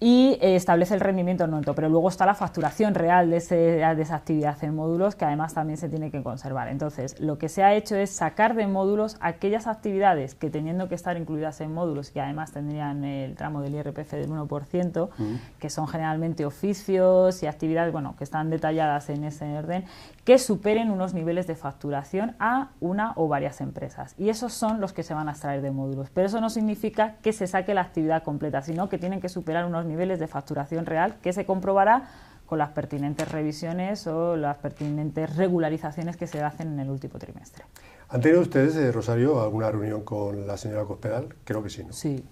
y establece el rendimiento neto, pero luego está la facturación real de esa actividad en módulos, que además también se tiene que conservar. Entonces, lo que se ha hecho es sacar de módulos aquellas actividades que, teniendo que estar incluidas en módulos y además tendrían el tramo del IRPF del 1%, que son generalmente oficios y actividades, bueno, que están detalladas en ese orden, que superen unos niveles de facturación a una o varias empresas. Y esos son los que se van a extraer de módulos. Pero eso no significa que se saque la actividad completa, sino que tienen que superar unos niveles de facturación real que se comprobará con las pertinentes revisiones o las pertinentes regularizaciones que se hacen en el último trimestre. ¿Han tenido ustedes, Rosario, alguna reunión con la señora Cospedal? Creo que sí, ¿no? Sí.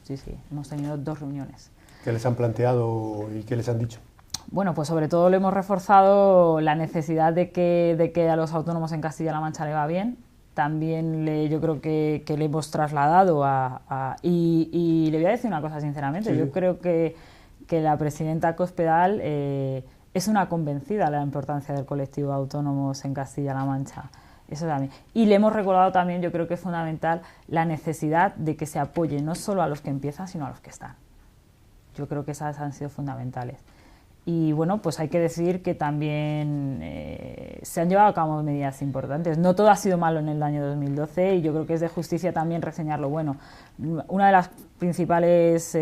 Hemos tenido 2 reuniones. ¿Qué les han planteado y qué les han dicho? Bueno, pues sobre todo le hemos reforzado la necesidad de que a los autónomos en Castilla-La Mancha le va bien. También yo creo que le hemos trasladado y le voy a decir una cosa sinceramente, yo creo que la presidenta Cospedal es una convencida de la importancia del colectivo de autónomos en Castilla-La Mancha. Eso también. Y le hemos recordado también, yo creo que es fundamental, la necesidad de que se apoye no solo a los que empiezan, sino a los que están. Yo creo que esas han sido fundamentales. Y bueno, pues hay que decir que también se han llevado a cabo medidas importantes. No todo ha sido malo en el año 2012 y yo creo que es de justicia también reseñar lo bueno. Una de las principales,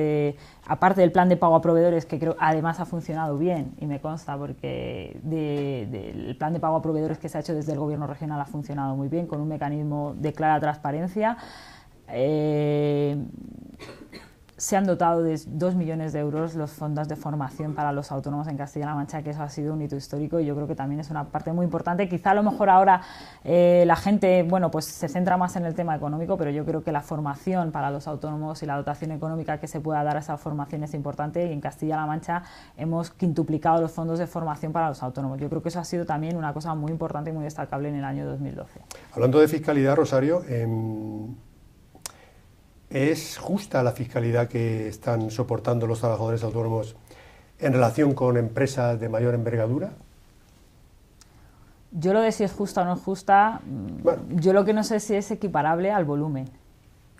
aparte del plan de pago a proveedores, que creo además ha funcionado bien, y me consta porque el plan de pago a proveedores que se ha hecho desde el gobierno regional ha funcionado muy bien, con un mecanismo de clara transparencia. se han dotado de 2 millones de euros los fondos de formación para los autónomos en Castilla-La Mancha, que eso ha sido un hito histórico y yo creo que también es una parte muy importante. Quizá a lo mejor ahora la gente, bueno, pues se centra más en el tema económico, pero yo creo que la formación para los autónomos y la dotación económica que se pueda dar a esa formación es importante, y en Castilla-La Mancha hemos quintuplicado los fondos de formación para los autónomos. Yo creo que eso ha sido también una cosa muy importante y muy destacable en el año 2012. Hablando de fiscalidad, Rosario, ¿es justa la fiscalidad que están soportando los trabajadores autónomos en relación con empresas de mayor envergadura? Yo lo de si es justa o no es justa, bueno, yo lo que no sé si es equiparable al volumen.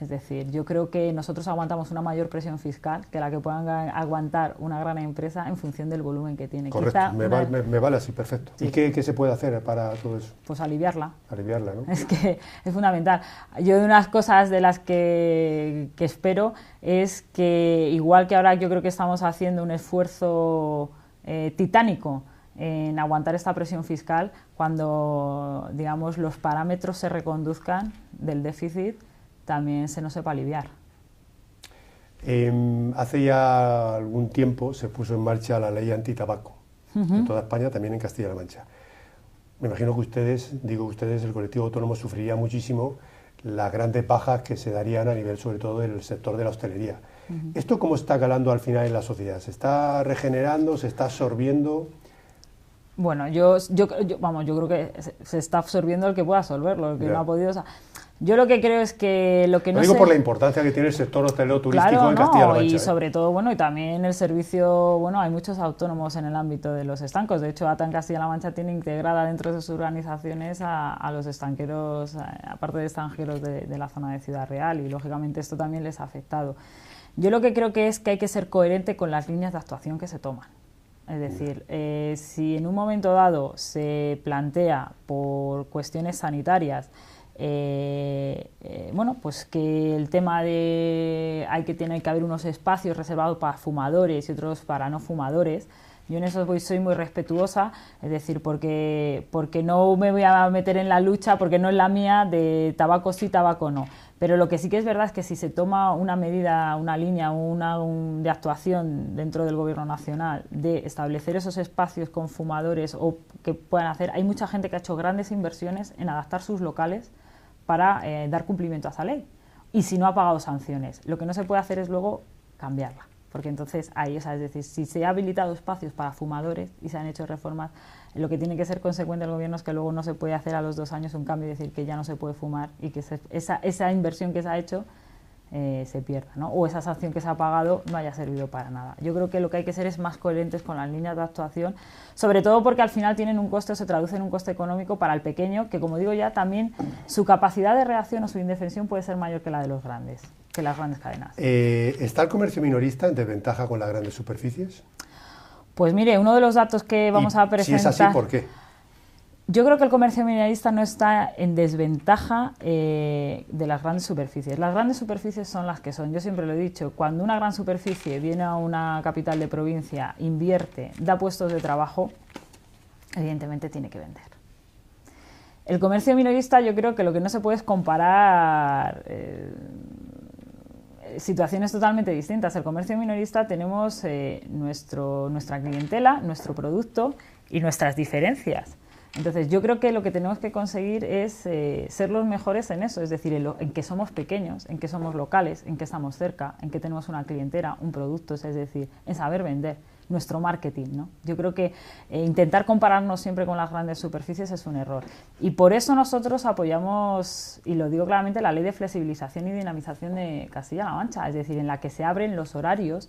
Es decir, yo creo que nosotros aguantamos una mayor presión fiscal que la que puedan aguantar una gran empresa en función del volumen que tiene. Correcto, me vale así, perfecto. Sí. ¿Y qué se puede hacer para todo eso? Pues aliviarla. Aliviarla, ¿no? Es que es fundamental. Yo de unas cosas de las que espero es que, igual que ahora yo creo que estamos haciendo un esfuerzo titánico en aguantar esta presión fiscal, cuando, digamos, los parámetros se reconduzcan del déficit, también se nos sepa aliviar. Hace ya algún tiempo se puso en marcha la ley antitabaco en toda España, también en Castilla-La Mancha. Me imagino que ustedes, el colectivo autónomo, sufriría muchísimo las grandes bajas que se darían a nivel, sobre todo, del sector de la hostelería. ¿Esto cómo está calando al final en la sociedad? ¿Se está regenerando? ¿Se está absorbiendo? Bueno, yo creo que se está absorbiendo el que pueda absorberlo, el que no ha podido. O sea, yo lo que creo es que lo que no digo por la importancia que tiene el sector hostelero turístico en Castilla-La Mancha. Y sobre todo, bueno, y también el servicio, bueno, hay muchos autónomos en el ámbito de los estancos. De hecho, ATA en Castilla-La Mancha tiene integrada dentro de sus organizaciones a los estanqueros, aparte de extranjeros de la zona de Ciudad Real, y lógicamente esto también les ha afectado. Yo lo que creo que es que hay que ser coherente con las líneas de actuación que se toman. Es decir, si en un momento dado se plantea por cuestiones sanitarias, bueno, pues que el tema de tiene que haber unos espacios reservados para fumadores y otros para no fumadores, yo en eso soy muy respetuosa, es decir, porque no me voy a meter en la lucha, porque no es la mía, de tabaco sí, tabaco no. Pero lo que sí que es verdad es que si se toma una medida, una línea de actuación dentro del Gobierno Nacional de establecer esos espacios con fumadores o que puedan hacer, hay mucha gente que ha hecho grandes inversiones en adaptar sus locales para dar cumplimiento a esa ley. Y si no ha pagado sanciones, lo que no se puede hacer es luego cambiarla. Porque entonces ahí, o sea, es decir, si se ha habilitado espacios para fumadores y se han hecho reformas, lo que tiene que ser consecuente el gobierno es que luego no se puede hacer a los 2 años un cambio y decir que ya no se puede fumar y que esa inversión que se ha hecho se pierda, ¿no? O esa sanción que se ha pagado no haya servido para nada. Yo creo que lo que hay que ser es más coherentes con las líneas de actuación, sobre todo porque al final tienen un coste, se traduce en un coste económico para el pequeño, que, como digo ya, también su capacidad de reacción o su indefensión puede ser mayor que la de los grandes, que las grandes cadenas. ¿Está el comercio minorista en desventaja con las grandes superficies? Pues mire, uno de los datos que vamos a presentar... Si es así, ¿por qué? Yo creo que el comercio minorista no está en desventaja de las grandes superficies. Las grandes superficies son las que son. Yo siempre lo he dicho, cuando una gran superficie viene a una capital de provincia, invierte, da puestos de trabajo, evidentemente tiene que vender. El comercio minorista, yo creo que lo que no se puede es comparar situaciones totalmente distintas. El comercio minorista tenemos nuestra clientela, nuestro producto y nuestras diferencias. Entonces, yo creo que lo que tenemos que conseguir es ser los mejores en eso, es decir, en que somos pequeños, en que somos locales, en que estamos cerca, en que tenemos una clientela, un producto, es decir, en saber vender, nuestro marketing, ¿no? Yo creo que intentar compararnos siempre con las grandes superficies es un error. Y por eso nosotros apoyamos, y lo digo claramente, la ley de flexibilización y dinamización de Castilla-La Mancha, es decir, en la que se abren los horarios,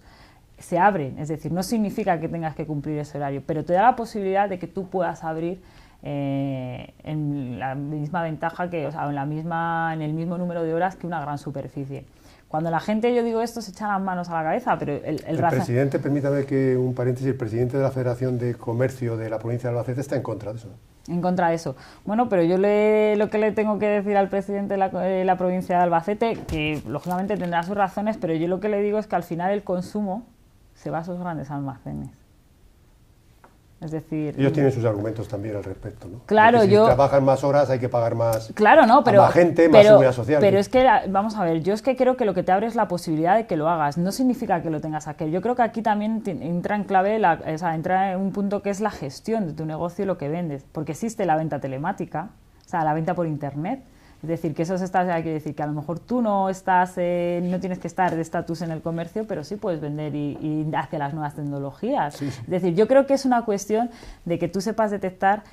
se abren, es decir, no significa que tengas que cumplir ese horario, pero te da la posibilidad de que tú puedas abrir en la misma ventaja que, o sea, en el mismo número de horas que una gran superficie. Cuando la gente, yo digo esto, se echa las manos a la cabeza, pero el presidente, permítame que un paréntesis, el presidente de la Federación de Comercio de la provincia de Albacete está en contra de eso. En contra de eso. Bueno, pero yo lo que le tengo que decir al presidente de la provincia de Albacete, que lógicamente tendrá sus razones, pero yo lo que le digo es que al final el consumo se va a esos grandes almacenes. Es decir, ellos tienen sus argumentos también al respecto, ¿no? Claro, si trabajan más horas hay que pagar más, claro, no, pero, a más gente, más seguridad social. Pero es que, vamos a ver, yo es que creo que lo que te abre es la posibilidad de que lo hagas. No significa que lo tengas que hacer. Yo creo que aquí también entra en clave, entra en un punto que es la gestión de tu negocio y lo que vendes. Porque existe la venta telemática, o sea, la venta por internet. Es decir, que eso hay que decir que a lo mejor tú no estás, no tienes que estar de estatus en el comercio, pero sí puedes vender y hacia las nuevas tecnologías. Sí, sí. Es decir, yo creo que es una cuestión de que tú sepas detectar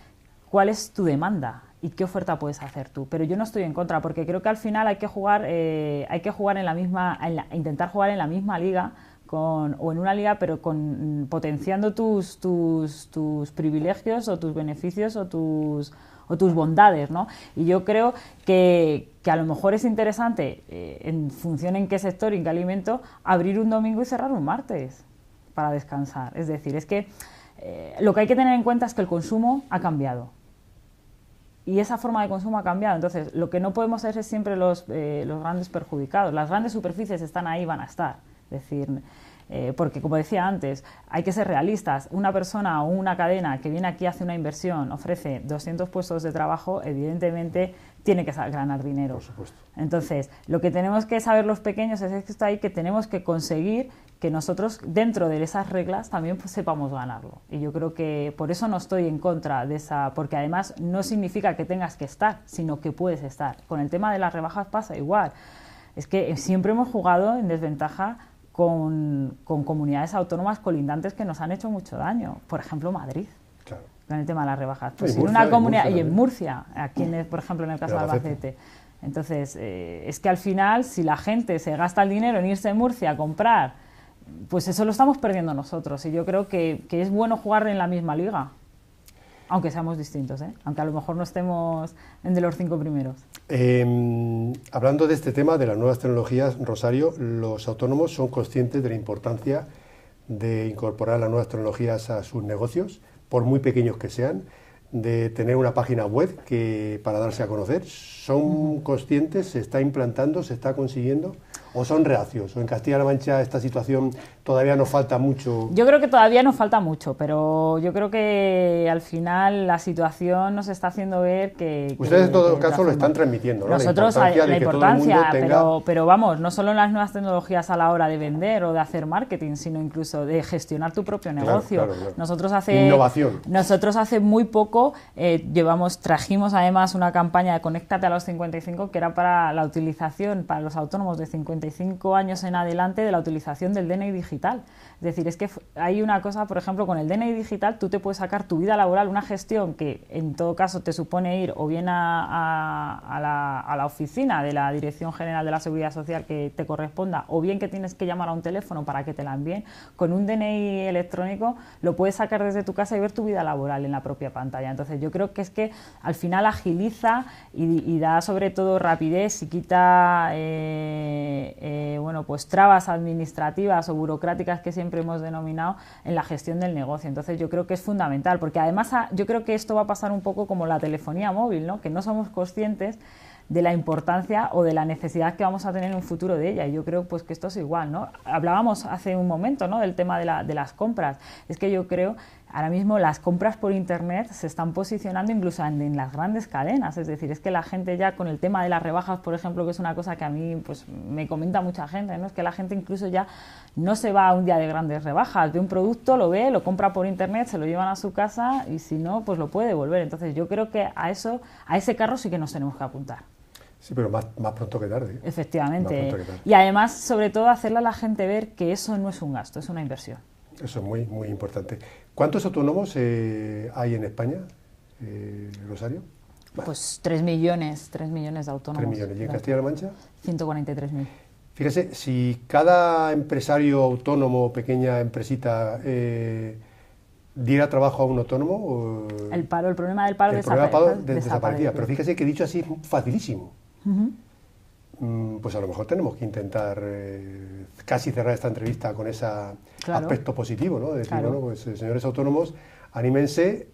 cuál es tu demanda y qué oferta puedes hacer tú. Pero yo no estoy en contra, porque creo que al final hay que jugar en la misma, intentar jugar en la misma liga. O en una liga, pero potenciando tus privilegios o tus beneficios o tus bondades, ¿no? Y yo creo que a lo mejor es interesante, en función en qué sector y en qué alimento, abrir un domingo y cerrar un martes para descansar. Es decir, es que lo que hay que tener en cuenta es que el consumo ha cambiado. Y esa forma de consumo ha cambiado. Entonces, lo que no podemos ser es siempre los grandes perjudicados. Las grandes superficies están ahí, van a estar. Es decir, porque como decía antes, hay que ser realistas. Una persona o una cadena que viene aquí, hace una inversión, ofrece 200 puestos de trabajo, evidentemente tiene que ganar dinero. Por supuesto. Entonces, lo que tenemos que saber los pequeños es que está ahí, que tenemos que conseguir que nosotros, dentro de esas reglas, también pues, sepamos ganarlo. Y yo creo que por eso no estoy en contra de esa, porque además no significa que tengas que estar, sino que puedes estar. Con el tema de las rebajas pasa igual. Es que siempre hemos jugado en desventaja con comunidades autónomas colindantes que nos han hecho mucho daño. Por ejemplo, Madrid. Claro. Con el tema de las rebajas. Pues en una comunidad, y en Murcia, aquí por ejemplo en el caso de Albacete. Entonces, es que al final, si la gente se gasta el dinero en irse a Murcia a comprar, pues eso lo estamos perdiendo nosotros. Y yo creo que es bueno jugar en la misma liga. Aunque seamos distintos, ¿eh? Aunque a lo mejor no estemos de los 5 primeros. Hablando de este tema de las nuevas tecnologías, Rosario, los autónomos son conscientes de la importancia de incorporar las nuevas tecnologías a sus negocios, por muy pequeños que sean, de tener una página web para darse a conocer. ¿Son conscientes? ¿Se está implantando? ¿Se está consiguiendo? ¿O son reacios? ¿O en Castilla-La Mancha esta situación todavía nos falta mucho? Yo creo que todavía nos falta mucho, pero yo creo que al final la situación nos está haciendo ver que... Ustedes en todo caso lo están transmitiendo, ¿no? Nosotros la importancia, pero vamos, no solo en las nuevas tecnologías a la hora de vender o de hacer marketing, sino incluso de gestionar tu propio negocio. Claro. Nosotros Innovación. Nosotros hace muy poco trajimos además una campaña de Conéctate a los 55 que era para la utilización, para los autónomos de 55 años en adelante, de la utilización del DNI digital. Es decir, es que hay una cosa, por ejemplo, con el DNI digital tú te puedes sacar tu vida laboral, una gestión que en todo caso te supone ir o bien a la oficina de la Dirección General de la Seguridad Social que te corresponda, o bien que tienes que llamar a un teléfono para que te la envíen. Con un DNI electrónico lo puedes sacar desde tu casa y ver tu vida laboral en la propia pantalla. Entonces yo creo que es que al final agiliza y da sobre todo rapidez y quita pues trabas administrativas o burocráticas que siempre hemos denominado en la gestión del negocio. Entonces yo creo que es fundamental, porque además yo creo que esto va a pasar un poco como la telefonía móvil, ¿no? Que no somos conscientes de la importancia o de la necesidad que vamos a tener en un futuro de ella. Y yo creo pues que esto es igual, ¿no? Hablábamos hace un momento, ¿no?, del tema de las compras. Es que yo creo ahora mismo las compras por internet se están posicionando incluso en las grandes cadenas. Es decir, es que la gente ya con el tema de las rebajas, por ejemplo, que es una cosa que a mí pues me comenta mucha gente, ¿no? Es que la gente incluso ya no se va a un día de grandes rebajas, ve un producto, lo ve, lo compra por internet, se lo llevan a su casa y si no, pues lo puede devolver. Entonces yo creo que a ese carro sí que nos tenemos que apuntar. Sí, pero más pronto que tarde. Efectivamente. Más pronto que tarde. Y además, sobre todo, hacerle a la gente ver que eso no es un gasto, es una inversión. Eso es muy, muy importante. ¿Cuántos autónomos hay en España, Rosario? Pues 3 millones de autónomos. 3 millones. ¿Y en Castilla-La Mancha? 143.000. Fíjese, si cada empresario autónomo, pequeña empresita, diera trabajo a un autónomo... el problema del paro desaparecía. Pero fíjese que dicho así es facilísimo. Pues a lo mejor tenemos que intentar casi cerrar esta entrevista con ese aspecto positivo, ¿no? Decir, bueno, pues señores autónomos, anímense,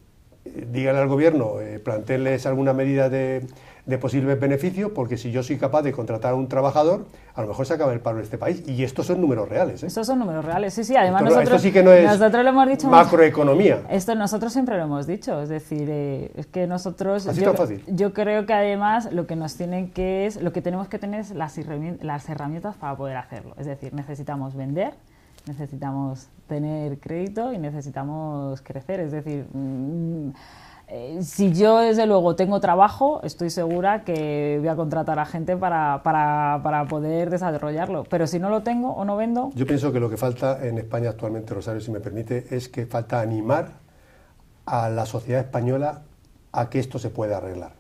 díganle al gobierno, planteenles alguna medida de de posibles beneficios, porque si yo soy capaz de contratar a un trabajador, a lo mejor se acaba el paro en este país. Y estos son números reales, ¿eh? Estos son números reales, sí, sí. Además esto sí que no es nosotros lo hemos dicho macroeconomía. Esto nosotros siempre lo hemos dicho, es decir, es que nosotros... Así tan fácil. Yo creo que además lo que tenemos que tener es las herramientas para poder hacerlo. Es decir, necesitamos vender, necesitamos tener crédito y necesitamos crecer. Es decir, si yo desde luego tengo trabajo, estoy segura que voy a contratar a gente para poder desarrollarlo. Pero si no lo tengo o no vendo... Yo pienso que lo que falta en España actualmente, Rosario, si me permite, es que falta animar a la sociedad española a que esto se pueda arreglar.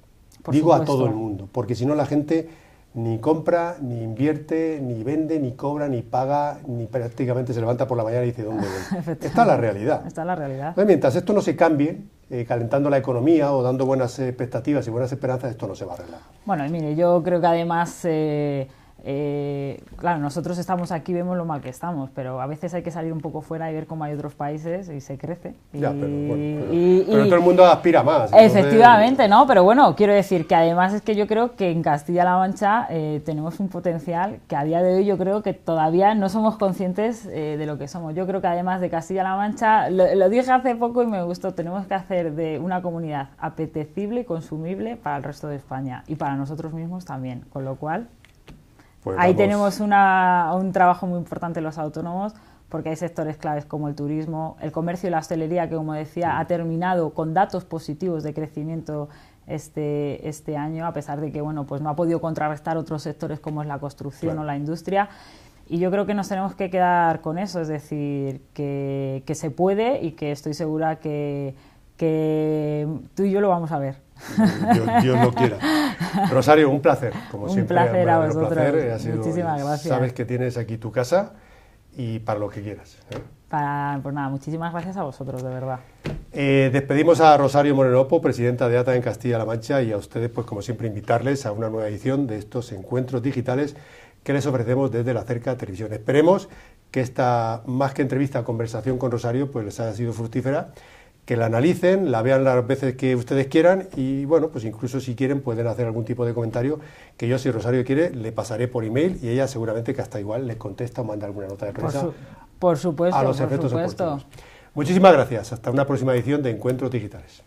Digo a todo el mundo, porque si no la gente ni compra, ni invierte, ni vende, ni cobra, ni paga, ni prácticamente se levanta por la mañana y dice ¿dónde voy? Está la realidad. Está la realidad. Entonces, mientras esto no se cambie, calentando la economía o dando buenas expectativas y buenas esperanzas, esto no se va a arreglar. Bueno, y mire, yo creo que además, claro, nosotros estamos aquí, vemos lo mal que estamos, pero a veces hay que salir un poco fuera y ver cómo hay otros países y se crece. Ya, pero todo el mundo aspira más. Efectivamente, ¿no? Pero bueno, quiero decir que además es que yo creo que en Castilla-La Mancha tenemos un potencial que a día de hoy yo creo que todavía no somos conscientes de lo que somos. Yo creo que además de Castilla-La Mancha, lo dije hace poco y me gustó, tenemos que hacer de una comunidad apetecible y consumible para el resto de España y para nosotros mismos también, con lo cual... Pues ahí tenemos un trabajo muy importante los autónomos, porque hay sectores claves como el turismo, el comercio y la hostelería, que como decía, ha terminado con datos positivos de crecimiento este año, a pesar de que bueno, pues no ha podido contrarrestar otros sectores como es la construcción o la industria. Y yo creo que nos tenemos que quedar con eso, es decir, que se puede y que estoy segura que tú y yo lo vamos a ver. Dios lo quiera. Rosario, un placer, como siempre. Un placer a vosotros. Ha sido, muchísimas gracias. Sabes que tienes aquí tu casa y para lo que quieras, ¿eh? Pues nada, muchísimas gracias a vosotros, de verdad. Despedimos a Rosario Moreno Opo, presidenta de ATA en Castilla-La Mancha, y a ustedes, pues como siempre, invitarles a una nueva edición de estos encuentros digitales que les ofrecemos desde la Cerca Televisión. Esperemos que esta, más que entrevista, conversación con Rosario, pues les haya sido fructífera, que la analicen, la vean las veces que ustedes quieran y, bueno, pues incluso si quieren pueden hacer algún tipo de comentario que yo, si Rosario quiere, le pasaré por email y ella seguramente que hasta igual le contesta o manda alguna nota de prensa por supuesto, a los efectos oportunos. Muchísimas gracias. Hasta una próxima edición de Encuentros Digitales.